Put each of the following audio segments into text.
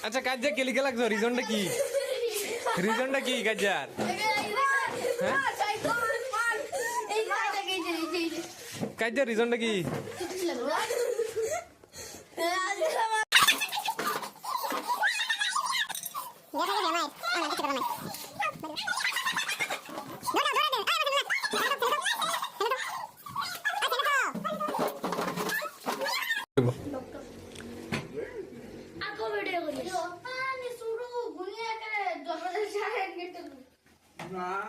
আচ্ছা কাজে কে লিখে লাগছো রিজনটা কি কাজার কাজার রিজনটা কি Nah,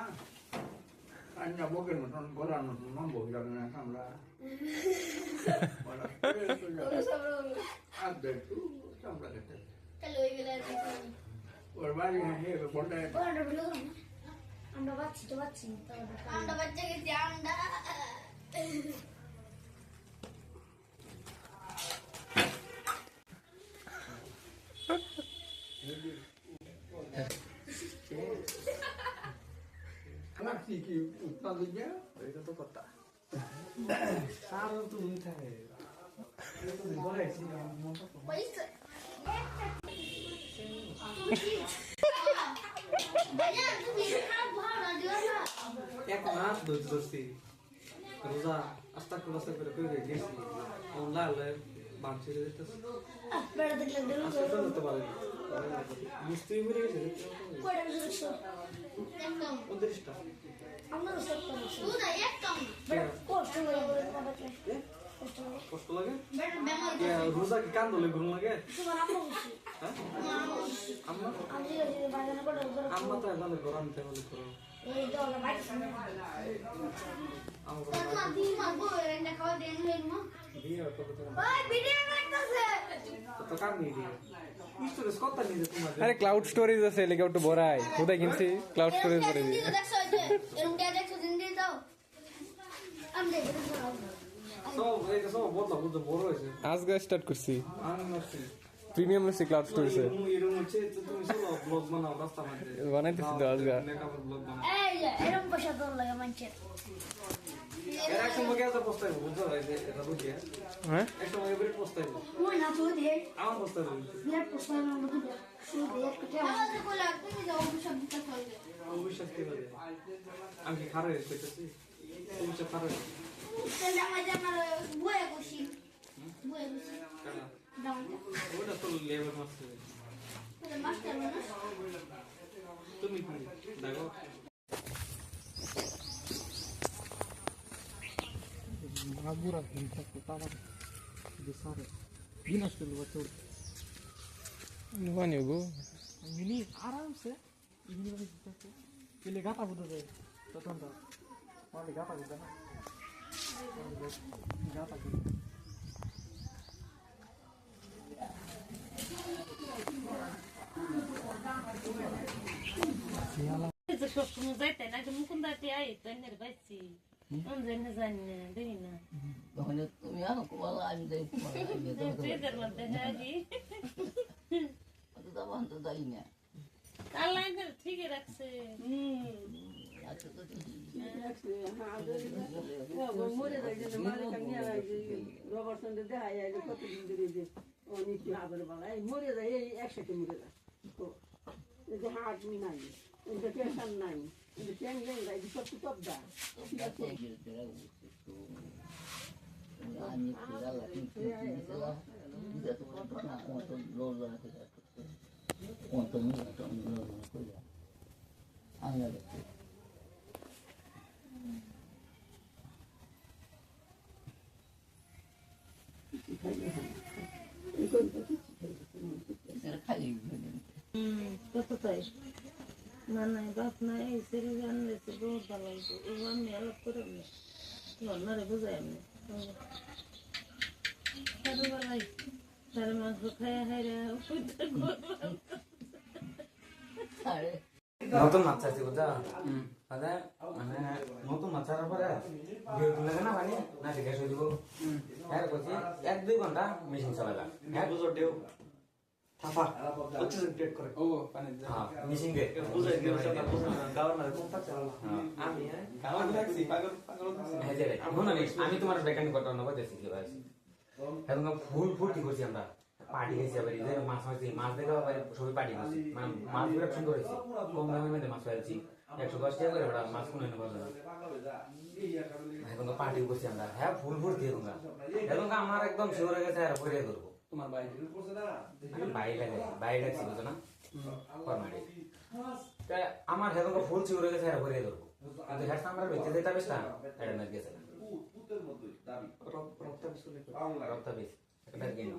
hanya mungkin nonton koran nonton mambo jangan kamera. Ada itu kamera kita. Kalau ini lagi. Berbalik ini berbondai. Anda baca gitu anda. Anak sih utangnya এটা তো কথা সারও তো দুই থাকে এটা তো বলে ছিল মনটা তো Payisa. Banyak tu bisa buat dia lah. এক মাস ধরছি রোজা আস্তা করে করে গেছি অনলাইন বাঁচতে যেতে Berada di dalam আস্তে করতে পারে বুঝতে পেরে গেছে Kau ada rusuk. Ekam. 29টা Amna rusuk tu. Sudah ekam. Kos tu lagi berapa baca? Kos tu. কষ্ট লাগে Memang. রোজা কি কান দলে ঘুম লাগে Cuma apa sih? হ্যাঁ আম্মা Amri lagi badan aku dah berapa? আম্মা তো এলালে গরম তেল করো Itu orang baik sana. আমার Mati mah gue yang kau dia ni mah. বিয়ে করতে তো Oi, video mereka sih. তো কাম নেই দিয়ে ইস্টোরিস কত নিয়ে তোমার আরে ক্লাউড স্টোরেজ আছে লেগে একটু বড়াই কোথায় কিনছি ক্লাউড স্টোরেজ করে দিই সব এটা সব বড় হয়েছে আজকে স্টার্ট করছি আমি নছি প্রিমিয়াম লসি ক্লাউড স্টোরেজে এরকম হচ্ছে তুমি চলো ব্লগ বানাও রাস্তা মধ্যে বানাইতেছি তো আজকে মেকআপ ব্লগ বানাও এর এক সময় গেছে পোস্টাই বুঝছো এটা বুঝিয়ে হ্যাঁ এক সময় এবারে পোস্টাই আমার পোস্টাই অবশ্যই কি বলে আমি কি খারাপ হইতেছি অবশ্যই খারাপ ওটা তো লেবার মারছে তুমি কি দেখো Magura kita tahu. Besar. Dinas dulu betul. নুয়ানি গো ini आराम से ini lagi kita pilih kata butuh deh tonton mau kata gitu kan kata gitu Como zaita na que mukunda te aí tender vai se onde ne zanne dina Dohnya তুমি আনো কোলা আমি দেই কোলা আমি দেই Teder la te haji তো দাবান তো দাই না Allah ne ঠিক রাখছে আচ্ছা তো মোরে যাই যে মারে কানিয়া রবার্টসন দে দেখাই আইলে কতদিন ধরে যে অনি কি আবার বলা এই মোরে যাই এই একসাথে মরে যায় তো এই যে হার্ট নি নাই এই যে টেনশন নাই এই যে টেনশন নাই যে সব সব দা আমি কিলা কিন্তু কিলা এটা তো কত না কত লোল না করে কত নি তো লোল না করে আমি দেখি এটা খাই কত তাই না না বাপ না এই সেরে জানলে তো বহুত ভালো হতো ও আমি আলাপ করে না না রে বুঝাই আমি তার বেলায় তার মাংস খায় হায় আরে নতুন মাছ চাইছি বুঝা মানে মানে নতুন মাছ ছাড়ার পরে ভিউ তুলে না পানি না ঠিক আছে দিব এর করছি 1-2 ঘন্টা মেশিন চালাবা এক বছর দেও থাপা হচ্ছে গ্রেড করে ও পানি হ্যাঁ মেশিন দে বুঝাই দিও সেটা বুঝা না গাওয়ার না কোন থাকছে আমি গাওয়ার থাকছি পাগল পাগল হ্যাঁ যে আমি তোমার মেকানিক কথা না বলতেছি কি ভাই এখন ফুল ফুর্তি করছি আমরা পার্টি গেছি আবার এই যে মাছ মারছি মাছ দেখে আবার সবাই পার্টি করছি মানে মাছ বিরাট সুন্দর হয়েছে কম দামের মধ্যে মাছ পাইছি 110 টাকা করে ওটা মাছ কোনো এনে পারবে না এখন তো পার্টি করছি আমরা হ্যাঁ ফুল ফুর্তি এখন আমার একদম শিওর হয়ে গেছে আর পরে করবো তোমার বাইক বাইরে লাগছি বুঝো না ফরমালি আমার এখন ফুল শিওর হয়ে গেছে আর পরে করবো কিন্তু হ্যাঁ আমরা বেঁচে যেতে পারিস না এটা না গেছে রক্ত পিস একটা কিন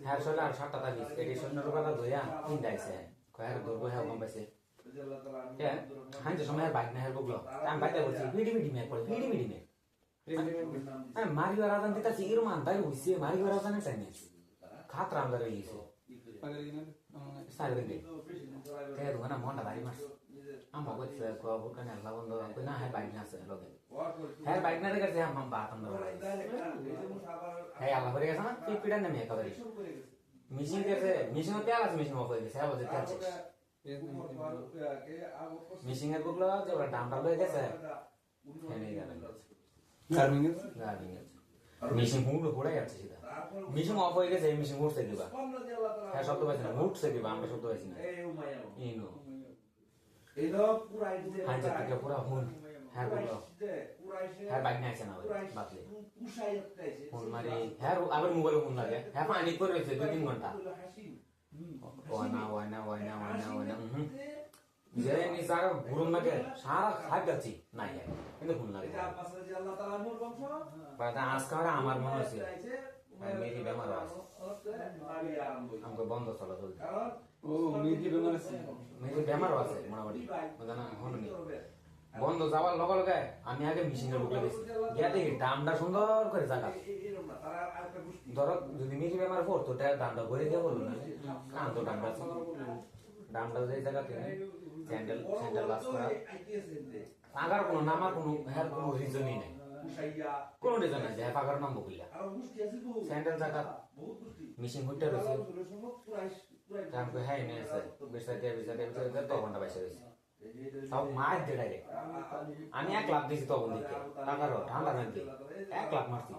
হ্যাঁ আসলে আর 7 টাকা পিস এটি 0 টাকা ধইয়া 3 ডাইছে কয়ার ধরবো হ্যাঁ কম পাইছে হ্যাঁ যে সময় বাইক না হেল্প করলো আমি বাইতে বলছি ভিডি মে পড়ে ভিডি মে মারিও রাজান দিতা সিগির মান তাই হইছে মারিও রাজান টাইম খাতরা আমরা রইছে সাইলেন্ট তে দুনা মনটা বাড়ি মারছে আমা কইছে কো কানে আল্লাহ বন্ধ কই না হ্যাঁ বাইক না আছে লগে হ্যাঁ বাইক না রে কাছে আম বাত আমরা হ্যাঁ আল্লাহ করে গেছে না পিপিডা নেমে একেবারে মিশিং করছে মিশিং তে আলাস মিশিং অফ হয়ে গেছে হ্যাঁ বলতে চাচ্ছে মিশিং এর গুলো যে দামটা লয়ে গেছে এনে গেল মিশিং হুড় পড়ে যাচ্ছে সিধা মিশিং অফ হয়ে গেছে মিশিং উঠছে দিবা হ্যাঁ শব্দ পাইছে না উঠছে দিবা আমরা শব্দ পাইছি না ইনো হ্যাঁ যেতে পুরা হুন হ্যাঁ বলো হ্যাঁ বাইক নিয়ে আসে না বাতলে হুন মারি হ্যাঁ আবার মোবাইল হুন লাগে হ্যাঁ পানি করে রয়েছে 2-3 ঘন্টা ওয়ানা যে নিসার ঘুরুন লাগে সারা খাই যাচ্ছি নাই কিন্তু হুন লাগে বাদা আজকাল আমার মনে হচ্ছে মেরি বেমার আছে আমাকে বন্ধ চলা চলছে ও মেরি বেমার আছে মেরি বেমার আছে মোটামুটি জানা হননি বন্ধ যাওয়ার লগে লগে আমি আগে মেশিনের ঢুকলে গেছি গিয়া দেখি দামটা সুন্দর করে জায়গা ধরো যদি মেরি বেমার পড়তো দামটা ভরে দিয়ে বললো না কান তো দামটা দামটা যে জায়গাতে স্যান্ডেল লাস করা আগার কোনো নামার কোনো হ্যার কোনো রিজনই নাই কোন রিজন আছে হ্যাঁ পাগার নাম বকিলা স্যান্ডেল জায়গা মেশিন হুইটা রয়েছে দামকে হ্যাঁ নিয়ে আছে বেসাতে তো ঘন্টা পয়সা রয়েছে সব মার দে ডাইরেক্ট আমি 1 লাখ দিয়েছি তখন দিতে টাকারও ঠান্ডা নাকি 1 লাখ মারছি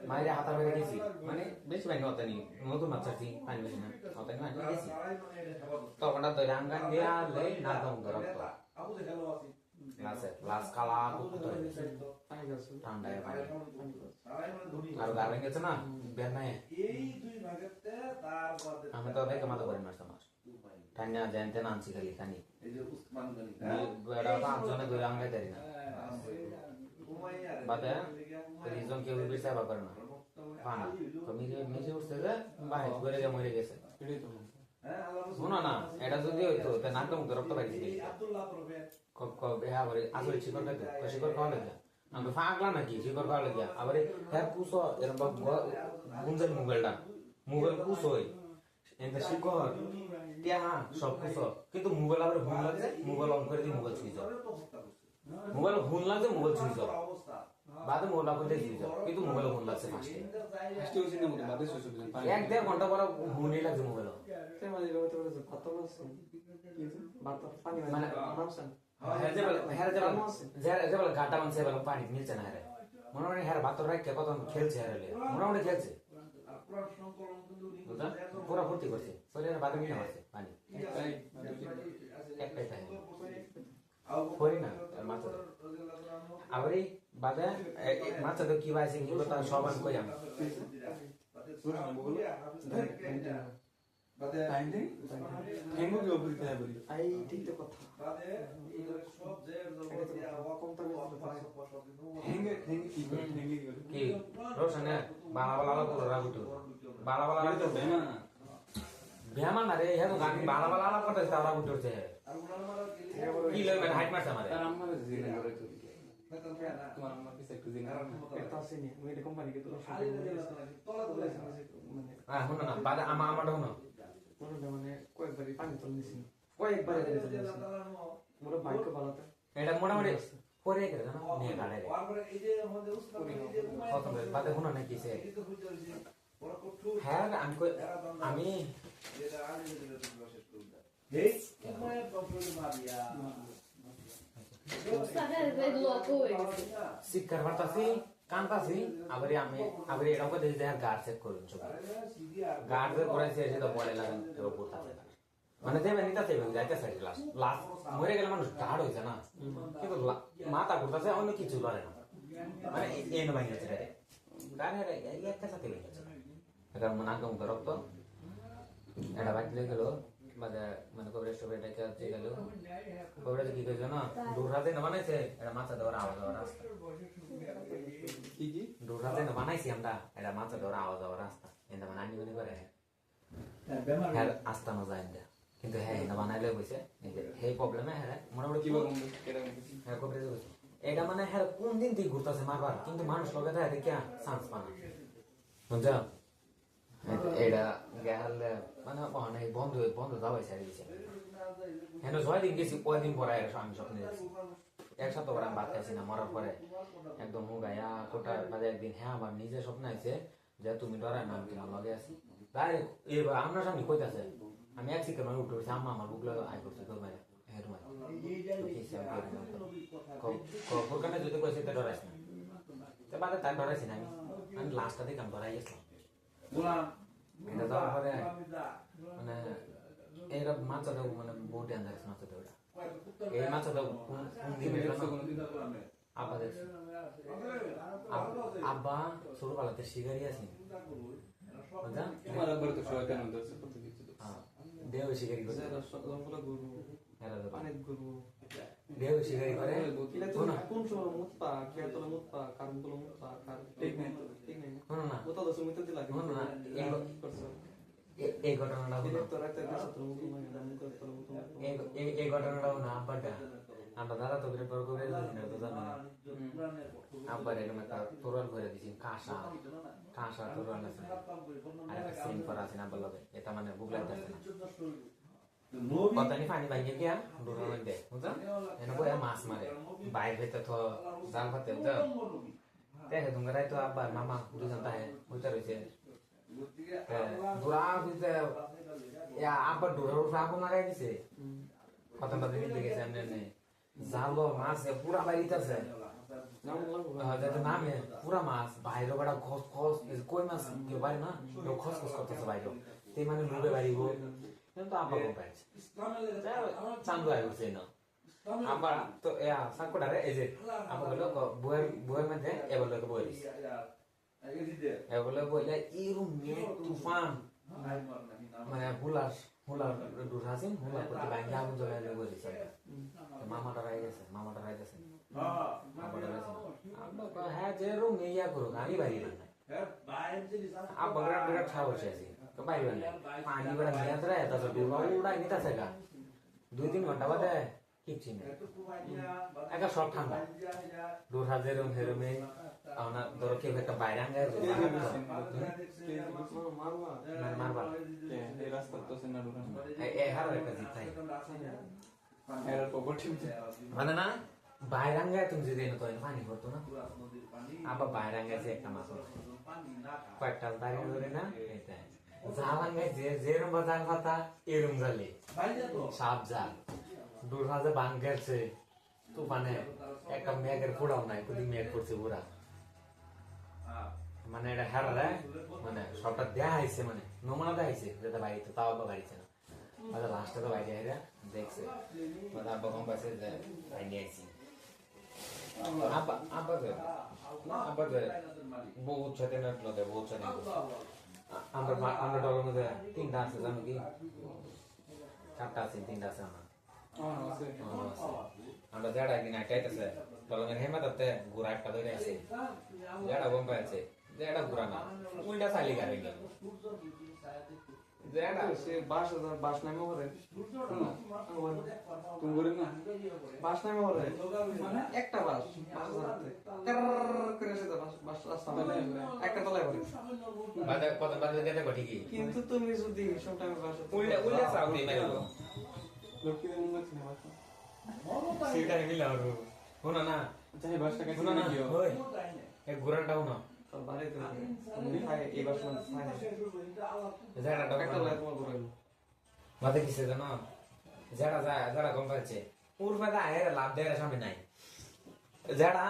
মায়ের হাতা বেড়ে গেছি মানে বেশি পাইনি অতানি নতুন মাছ চাচ্ছি পানি বেশি না অতানি পানি গেছি তখন তো রাঙ্গান দিয়া লে না দাম ধরত লাস কালা কুকুর ঠান্ডায় পানি আর গাড়ি গেছে না বের নাই আমি তো দেখে মাথা করে মারতাম ঠান্ডা জানতে না আনছি খালি খানি বেড়া পাঁচজনে ধরে আঙ্গাই দেয় না বাদে রিজন কেউ বিচার করে না পানা তো মিশে উঠছে যে বাইরে ঘুরে গিয়ে মরে গেছে শোনো না এটা যদি হইতো তা নাকটা মুখে রক্ত বাইরে গেলি আসলে শিকড় খাইতো শিকড় খাওয়া লাগে আমি ফাঁকলা নাকি শিকড় খাওয়া লাগে আবার হ্যাঁ পুষো এরকম গুঞ্জন মোবাইল পুষো এতে শিকড় টিয়া সব পুষো কিন্তু মোবাইল আবার হুন লাগছে মোবাইল অন করে দিয়ে মোবাইল ছুঁই যাও মোবাইল হুন লাগছে মোবাইল ছুঁই যাও বাদে মোবাইল অন করে ছুঁই যাও কিন্তু মোবাইল হুন লাগছে ফার্স্টে 1-1.5 ঘন্টা পর হুনই লাগছে মোবাইল গাটা মানছে পানি মিলছে না মোটামুটি হ্যাঁ বাতর রাখ কত খেলছে মোটামুটি খেলছে পুরা ফুর্তি করছে বাদে মিলে মারছে পানি একটাই থাকে করি না মাছ আবার এই বাদে মাছ তো কি পাইছে কি কথা সব আমি কই আমি রোশনে বালা বালা করে রাগুটো বালা বালা তো বেমা না রে হে তো গানি বালা বালা করতে তারা উঠছে কি লই মানে হাইট মারছে আমারে আমার জিনে করে তো তোমার আমার পিছে একটু জিনে এটা আছে নি ওই কোম্পানি কে তো মানে হুন না বাদে আমারটা হুন মানে কয়েকবার পানি তোল নিছি কয়েকবার দিয়েছি মোর বাইক বালাতে এটা মোটামুটি পরে করে না নিয়ে গাড়ে রে কত বাদে হুন না কিছে হ্যাঁ আমি শিক্ষার বার্তাছি কান্তাছি আবার এরকম করে দেখি গার্ড চেক করুন সব গার্ড চেক করাইছে এসে তো বলে লাগান এবার পড়তে মানে দেবে নিতে যাইতেছে লাস্ট মরে গেলে মানুষ গাঢ় হয়েছে না কিন্তু মাথা ঘুরতেছে অন্য কিছু করে না মানে এন ভাঙি হচ্ছে গাড়ি একটা সাথে ভেঙে গেছে এখন মনে আগে মুখে রক্ত এটা বাঁচলে গেল মানে কবরেজ টবরে ডেকে গেল কবরেজ কি করেছে না ডোরাতে না বানাইছে এটা মাথা দেওয়ার আওয়াজ হওয়ার রাস্তা কি কি ডোরাতে না বানাইছি আমরা এটা মাথা দেওয়ার আওয়াজ হওয়ার রাস্তা এটা মানে আনি মনে করে হ্যাঁ আস্তা না যায় না কিন্তু হ্যাঁ এটা বানাইলে বসে এই প্রবলেমে হ্যাঁ মোটামুটি কি বলবো এরকম হ্যাঁ কবরেজ বসে এটা মানে হ্যাঁ কোন দিন থেকে ঘুরতেছে মারবার কিন্তু মানুষ লগে থাকে দেখে চান্স পানা বুঝছ এটা গেলে মানে অনেক বন্ধ যাওয়াই ছেড়ে দিয়েছে হ্যাঁ 6 দিন গেছি কয়দিন পরে আমি স্বপ্নে যাচ্ছি এক সপ্তাহ পরে আমি ভাত খাইছি না মরার পরে একদম হুগাইয়া কোটা বাজে একদিন হ্যাঁ আমার নিজে স্বপ্ন আছে যে তুমি ডরায় না আমি তোমার লগে আছি ডাইরেক্ট এবার আপনার সামনে কইতাছে আমি এক সেকেন্ড মানে উঠে আম্মা আমার বুক লাগে আই করছি তোর মায়ের হের মায়ের কোরকানে যদি কইছে তে ডরাইস না তে বাদে তার ডরাইছি না আমি লাস্টটা দেখে আমি ডরাই গেছিলাম এটা যাওয়ার পরে মানে এরা মাছটা মানে বহুত ডেঞ্জারাস মাছটা ওটা এই মাছটা কোন দিন আব্বা দেখছি আব্বা ছোটবেলাতে শিকারি আছি বুঝা আমার একবার তো সবাই কেন ধরছে কত কিছু দেহ শিকারি করে জঙ্গলে গরু এরা তো অনেক গরু দেহ শিকারি করে কোন সময় মুত পা খেতলে মুত পা কারণ গুলো মুত পা কার ঠিক নেই শোনো না ওটা তো সুমিতে দিলা শোনো না করছো এই ঘটনাটা হলো তো রাতে দেশ তো মুত মানে দাম করতে মুত এই ঘটনাটা না আব্বাটা আমরা দাদা তো করে বড় করে দিছি না তো জানো আব্বার এরকম একটা তোরাল করে দিছি কাঁসা তোরাল আছে আর একটা সিম করা আছে না বলবে এটা মানে বুক লাগতেছে কতনি পানি ভাঙিয়ে গিয়া ডোরা মধ্যে বুঝছো এনে বয়া মাছ মারে বাইরে ভেতর তো জাল পাতে বুঝছো দেখে তোমরা তো আব্বার মামা দুজন তাহে বুঝতে রয়েছে ডোরা বুঝতে আব্বার ডোরার উপর আগুন লাগাই দিছে কতটা দিন লেগেছে এমনি জালো মাছ পুরা বাড়িতে আছে নামে পুরা মাছ বাইরে বেড়া খস খস কই মাছ কেউ বাড়ি না খস খস করতেছে বাইরে তে মানে লুবে বাড়িব কিন্তু আব্বা কম পাইছে চান্দু আই হচ্ছে না আব্বা তো সাকুডারে এই যে আব্বা বললো বইয়ের মধ্যে এবার লোকে বই দিছে এগুলো বইলে এরম মেঘ তুফান মানে হুলার ডুরাছেন হুলার প্রতি বাইরে আগুন জ্বলাইলে বই দিছে মামাটা রাই গেছে হ্যাঁ যে রুম ইয়া করুক আমি বাইরে আব্বা বিরাট সাহস আছে তো বাইরে পানি বেড়া নিয়ে যায় তারপর ডুবা উড়াই নিতেছে গা 2-3 ঘন্টা বাদে কিচ্ছু নেই একটা সব ঠান্ডা ডোরা যেরম হেরমে আপনার ধরো কেউ একটা বাইরে আঙ্গায় মারবা এই রাস্তা তো সেনা ডুরা হারো একটা জিতাই এর প্রপার্টি মানে না বাইরে আঙ্গায় তুমি যদি এনে তো পানি করতো না আবার বাইরে আঙ্গায় যে একটা মাছ কয়েকটা দাঁড়িয়ে ধরে না এটা জাল আঙ্গায় যেরম জাল পাতা এরম জালে সাপ জাল ডোরা যে বাং গেছে তুফানে একটা মেঘের ফোড়াও নাই কোদিন মেঘ করছে পুরা মানে এটা হারা মানে সবটা দেয়া হয়েছে মানে নমুনা দেয়া হয়েছে যেটা বাড়িতে তাও আব্বা বাড়িছে না মানে লাস্টে তো বাইরে হেরা দেখছে মানে আব্বা কম পাইছে যে ভাই নিয়ে আইছি আব্বা তো বহুত সাথে নাটলো দেয় বহুত সাথে আমরা ডলের মধ্যে 3টা আছে জানো কি 4টা আছে 3টা আছে আমার আমরা যারা একদিন আইটাইতেছে ডলের হেমা তাতে ঘোরা একটা ধরে আছে যারা গম পাইছে যেটা ঘোরা না উল্টা চালি গাড়ি গেল যেটা সে বাস নামে করে তুমি করে না বাস নামে করে মানে একটা বাস করে সেটা বাস রাস্তা মানে একটা তলায় করে বাদে কত বাদে যেতে ঠিক কিন্তু তুমি যদি সব টাইমে বাস উল্টা চাও দিয়ে মেরো লক্ষ্মীদের মনে হচ্ছে না সেটা মিলা হলো শোনো না চাই বাসটা কাছে শোনো না গিয়ে ওই এই ঘোরাটাও না তোর বাড়ি তুমি খাই এই বাস মানে খাই যেটা একটা তলায় তোমার করে বাদে কিসে জানো যারা গম পাচ্ছে পূর্বে আয়ের লাভ দেওয়ার সামনে নাই যারা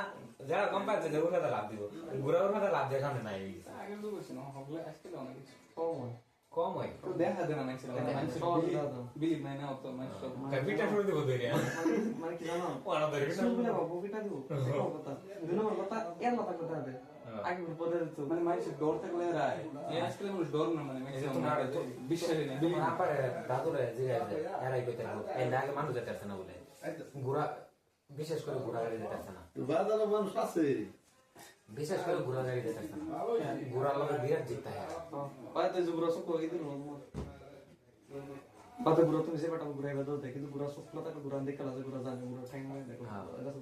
যারা কম পাচ্ছে যে ওর সাথে লাভ দিব ঘুরা ওর সাথে লাভ দেখানো নাই আগে তো বলছি না হবলে আজকে অনেক কিছু কম হয় কম হয় তো দেখা দেয় না নাইছিল মানুষ বিলিভ নাই না তো মানুষ সব ক্যাপিটাল শুরু দিব ধরে মানে কি জানো ওরা ধরে শুনলে বাবু কিটা দিব দেখো কথা দুই নম্বর কথা এর মাথা কথা হবে আগে পদে দিত মানে মানুষ ডর থাকলে রায় এই আজকাল মানুষ ডর না মানে ম্যাক্সিমাম তোমার বিশ্বাসই নেই তোমার আপারে দাদুরে জিজ্ঞাসা এরাই কইতে এই না আগে মানুষ যেতে আসে না বলে ঘোরা বিশেষ করে ঘোরা গাড়ি যেতে আসে না বাজারে মানুষ আছে বিশেষ করে ঘোরা গাড়ি যেতে আসে না ঘোরার লগে বিরাট জিততে হয় পাতে জুবরা সব কই দিন পাতে গুরা তুমি যে বাটা গুরা এবার দেখি কিন্তু গুরা সব প্লাটা গুরা দেখলা যে গুরা জানে গুরা ঠ্যাং মানে দেখো এটা সব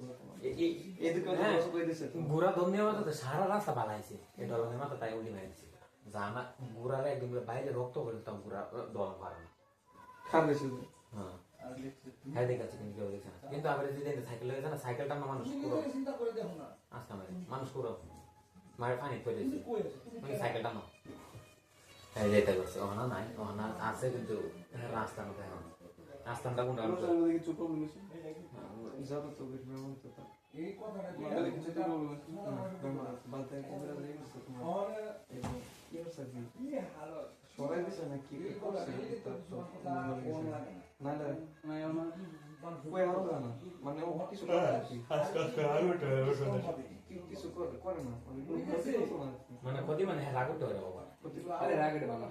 এই দিকে গুরা সব কই দিছে ঘোরা ধন্যবাদ তো সারা রাস্তা বানাইছে এই দলের মাথা তাই উল্টি মারিছে জানা ঘোরারে একদম বাইরে রক্ত করে তাও ঘোরা দল পারে না খার বেশি হ্যাঁ হ্যাঁ দেখাচ্ছে কিন্তু কেউ দেখছে না কিন্তু আবার যদি সাইকেল হয়ে যায় না সাইকেলটা না মানুষ পুরো আজকে মানুষ পুরো মায়ের পানি পড়ে দিয়েছে মানে সাইকেলটা না হ্যাঁ যেতে করছে ওখানে নাই ওখানে আছে কিন্তু রাস্তা না এখন রাস্তাটা কোনটা কিছু প্রবলেম আছে যাবে তো বেশ ব্যবহার তো এই কথাটা কিছু প্রবলেম আছে বালতে ক্যামেরা দিয়ে গেছে তোমার কি হচ্ছে কি সবাই দিছে না কি করছে না না না না কই আরো জানা মানে ও কিছু করে না কিছু করে না মানে ক্ষতি মানে রাগ করতে পারে বাবা আরে রাগের বাবা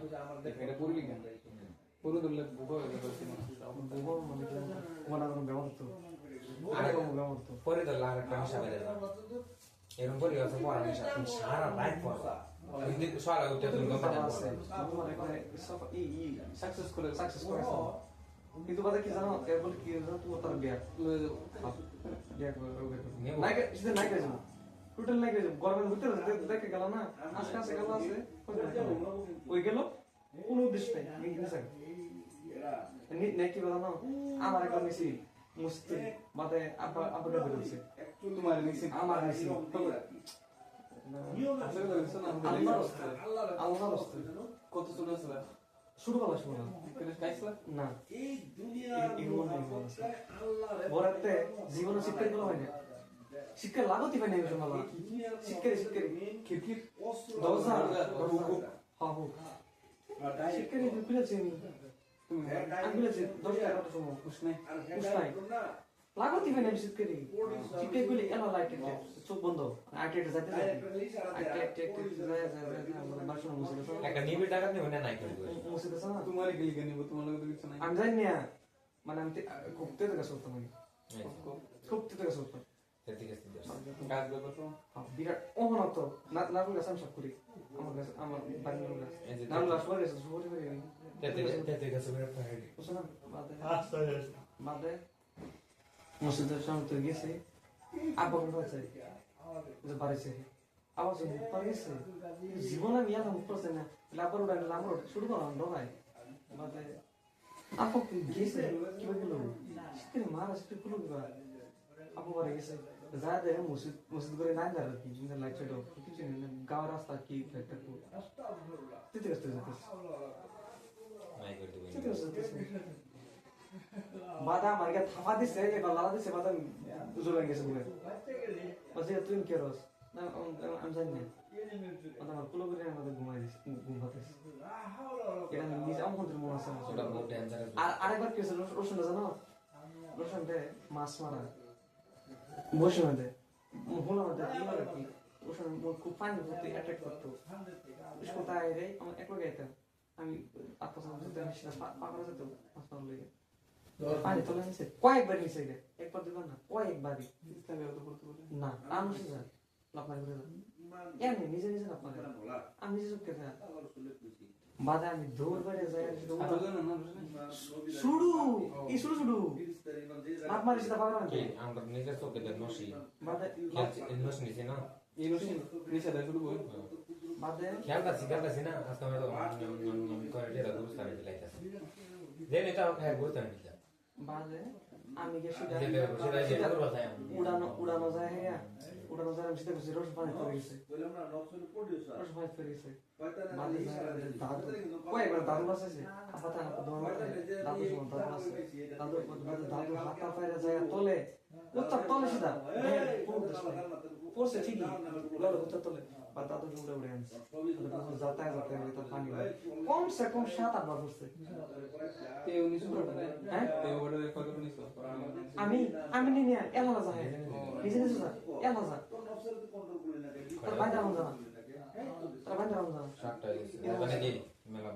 এটা পূর্বী জ্ঞান পুরো দলে বুবো হয়ে গেছে বুবো মানে কি ওনা কোনো ব্যবহার তো আরে কোনো ব্যবহার তো পরে তো লাগ একটা হিসাবে দেয় এরকম করে আছে পড়া হিসাব সারা রাত পড়া কিন্তু সকালে উঠে তুমি কথা আছে আমার এখানে সব সাকসেস করে কিন্তু বাদে কি জানো কেবল কি জানো তুমি তার বিয়া বিয়া করে নাই সেটা নাই গেছো টোটাল নাই গেছো গরমের ভিতরে দেখে গেল না আজকে আছে গেল আছে ওই গেল কোনো উদ্দেশ্য নাই নেই কি বলো না আমার একটা মিছি মুস্তি বাদে আপনার বেরোচ্ছে তোমার নিছি আমার মিছি আল্লাহ কত ছোট আছে শুরু করা শুরু কেন খাইছলা না বরাতে জীবনে শিক্ষা গুলো হয় না শিক্ষা লাগতি হয় না এই সময় শিক্ষা খিরকির দরজা হ্যাঁ হোক শিক্ষা খুলেছি আমি খুলেছি 10 টাকা সময় খুশ নাই লাগতি হয় না শিক্ষা গুলি এলা লাইট চোখ বন্ধ আটে যাইতে বাসন মুছে একটা নিবি টাকা নিব না নাই করে মুছে দেছ না তোমার গিলি গানি তোমার লগে কিছু নাই আমি জানি না মানে আমি খুবতে থেকে সত্য মানে খুবতে থেকে সত্য ঠিক আছে কাজ ব্যাপার তো বিরাট অহনত নারুল গাছ আমি সব করি আমার বাড়ির নারুল গাছ নারুল গাছ পরে গেছে শুভ করে তেতে গেছে মেরে পাহাড়ি বুঝছো না বাদে মসজিদের সামনে তো গেছে আব্বা কোন আছে যে বাড়িছে আবার পরে গেছে জীবনে আমি আর মুখ করছে না লাবার উড়াই লাবার শুরু করলাম ডরাই বাদে আপু গেছে কি বললো শীতের মারা শীতের কুলো আপু বাড়ি গেছে যা দেখে মসজিদ করে নাই দাঁড়ার কি লাইট ছিল কিছু নেই গাঁও রাস্তা কি একটা যেতে গেছে নাই করে দিবেন বাদা মার্কে থাপা দিছে এবার লালা দিছে বাদা জোরে গেছে বলে বলছে তুই কে রস না আমি জানি না বাদা আমার কুলো করে আমাদের ঘুমাই দিস ঘুমাতেছ এটা নিজে আমার মন্ত্রী মনে আছে ওটা বহুত ডেঞ্জারাস আর আরেকবার কি হয়েছে রোশন জানো রোশন দে মাছ মারা বসে মধ্যে হলো মধ্যে কি বলে কি রোশন খুব পানি ভর্তি অ্যাটাক করতো কোথায় রে আমার এক লগে আইতাম আমি আপনার সামনে যেতে আমি সেটা পাগলা যেত মাছ মারা লেগে পানি তোলা নিছে কয়েকবার নিছে রে একবার দুবার না কয়েকবারই না আমি সে যা লাপাই করে এমনি নিজে নিজে লাপাই আমি নিজে চুপ কেটে বাদে আমি দৌড় বেড়ে যাই শুরু কি শুরু শুরু লাপ মারি সেটা পাগলা কি আমরা নিজের চোখে দেখ নসি বাদে নস নিছে না এই রসিন নিচে দেয় শুরু কই বাদে খেয়াল কাছি না আজকে আমরা করে যেটা দূর সাইড লাইতাছে দেন এটা খায় ঘুরতে না বাদে আমি গেছি সেটা বাজায় উড়ানো যায় হ্যাঁ উড়ানো যায় আমি সেটা গেছি রস পানি পড়ে গেছে রস পানি পড়ে গেছে বাদে দাদু কয়েকবার দাদু বাসাইছে আপাতত দৌড় মারতে দাদু সময় দাদু আছে দাদু বাদে দাদু হাত পা পায়রা যায় তলে উত্তর তলে সিধা পড়ছে ঠিকই লড়ে উত্তর তলে বা দাদু উড়ে উড়ে আনছে যাতায় যাতায় তার পানি কমসে কম 7-8 বার পড়ছে তেও নিছো হ্যাঁ তেও বড় কত নিছো আমি নিয়ে এলা যায় নিজে নিজে যা এলা যা তার বাইরে জানা তার বাইরে জানা 7টা গেছে মানে দিন মেলা